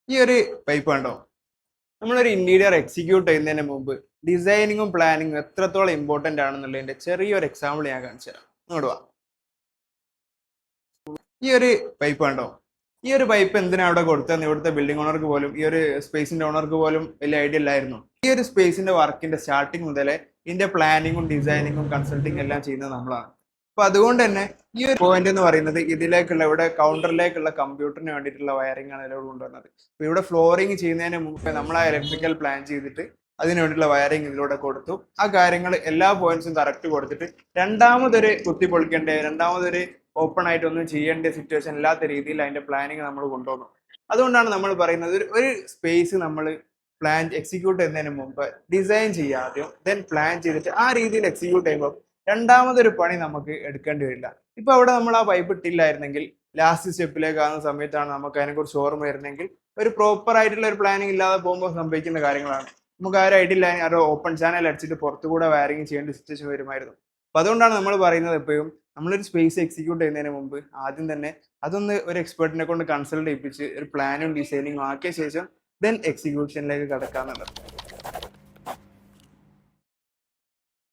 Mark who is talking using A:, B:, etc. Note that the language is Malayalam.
A: ഈ ഒരു പൈപ്പ് കണ്ടോ? നമ്മളൊരു ഇന്റീരിയർ എക്സിക്യൂട്ട് ചെയ്യുന്നതിന് മുമ്പ് ഡിസൈനിങ്ങും പ്ലാനിങ്ങും എത്രത്തോളം ഇമ്പോർട്ടന്റ് ആണെന്നുള്ളതിന്റെ ചെറിയൊരു എക്സാമ്പിൾ ഞാൻ കാണിച്ചു തരാം. ഇങ്ങോട്ട് വാ. ഈ ഒരു പൈപ്പ് കണ്ടോ? ഈ ഒരു പൈപ്പ് എന്തിനാ അവിടെ കൊടുത്തതെന്ന് ഇവിടുത്തെ ബിൽഡിംഗ് ഓണർക്ക് പോലും ഈ ഒരു സ്പേസിന്റെ ഓണർക്ക് പോലും വലിയ ഐഡിയ ഇല്ലായിരുന്നു. ഈ ഒരു സ്പേസിന്റെ വർക്കിന്റെ സ്റ്റാർട്ടിങ് മുതലേ ഇതിന്റെ പ്ലാനിങ്ങും ഡിസൈനിങ്ങും കൺസൾട്ടിങ് എല്ലാം ചെയ്യുന്നത് നമ്മളാണ്. അപ്പൊ അതുകൊണ്ട് തന്നെ ഈ ഒരു പോയിന്റ് എന്ന് പറയുന്നത് ഇതിലേക്കുള്ള ഇവിടെ കൗണ്ടറിലേക്കുള്ള കമ്പ്യൂട്ടറിന് വേണ്ടിയിട്ടുള്ള വയറിംഗ് ആണ് ഇതിലൂടെ കൊണ്ടുവന്നത്. അപ്പൊ ഇവിടെ ഫ്ലോറിംഗ് ചെയ്യുന്നതിന് മുമ്പ് നമ്മൾ ആ ഇലക്ട്രിക്കൽ പ്ലാൻ ചെയ്തിട്ട് അതിനു വേണ്ടിയുള്ള വയറിംഗ് ഇതിലൂടെ കൊടുത്തു. ആ കാര്യങ്ങൾ എല്ലാ പോയിന്റ്സും കറക്റ്റ് കൊടുത്തിട്ട് രണ്ടാമതൊരു കുത്തി പൊളിക്കേണ്ട രണ്ടാമതൊരു ഓപ്പൺ ആയിട്ട് ഒന്നും ചെയ്യേണ്ട സിറ്റുവേഷൻ ഇല്ലാത്ത രീതിയിൽ അതിന്റെ പ്ലാനിങ് നമ്മൾ കൊണ്ടുവന്നു. അതുകൊണ്ടാണ് നമ്മൾ പറയുന്നത് ഒരു സ്പേസ് നമ്മൾ പ്ലാൻ എക്സിക്യൂട്ട് ചെയ്യുന്നതിന് മുമ്പ് ഡിസൈൻ ചെയ്യാതെയും ദെൻ പ്ലാൻ ചെയ്തിട്ട് ആ രീതിയിൽ എക്സിക്യൂട്ട് ചെയ്യുമ്പോൾ രണ്ടാമതൊരു പണി നമുക്ക് എടുക്കേണ്ടി വരില്ല. ഇപ്പൊ അവിടെ നമ്മൾ ആ പൈപ്പ് ഇട്ടില്ലായിരുന്നെങ്കിൽ ലാസ്റ്റ് സ്റ്റെപ്പിലേക്ക് ആകുന്ന സമയത്താണ് നമുക്ക് അതിനെക്കുറിച്ച് ഓർമ്മ വരുന്നെങ്കിൽ ഒരു പ്രോപ്പർ ആയിട്ടുള്ള ഒരു പ്ലാനിങ് ഇല്ലാതെ പോകുമ്പോൾ സംഭവിക്കുന്ന കാര്യങ്ങളാണ്. നമുക്ക് ആ ഒരു ഐഡിയ ഇല്ല, ആരോ ഓപ്പൺ ചാനൽ അടിച്ചിട്ട് പുറത്തുകൂടെ വയറിങ് ചെയ്യേണ്ട സിറ്റുവേഷൻ വരുമായിരുന്നു. അപ്പൊ അതുകൊണ്ടാണ് നമ്മൾ പറയുന്നത് എപ്പോഴും നമ്മളൊരു സ്പേസ് എക്സിക്യൂട്ട് ചെയ്യുന്നതിന് മുമ്പ് ആദ്യം തന്നെ അതൊന്ന് ഒരു എക്സ്പെർട്ടിനെ കൊണ്ട് കൺസൾട്ട് ചെയ്യിപ്പിച്ച് ഒരു പ്ലാനും ഡിസൈനിങ്ങും ആക്കിയ ശേഷം ദെൻ എക്സിക്യൂഷനിലേക്ക് കടക്കാന്നുള്ളത്.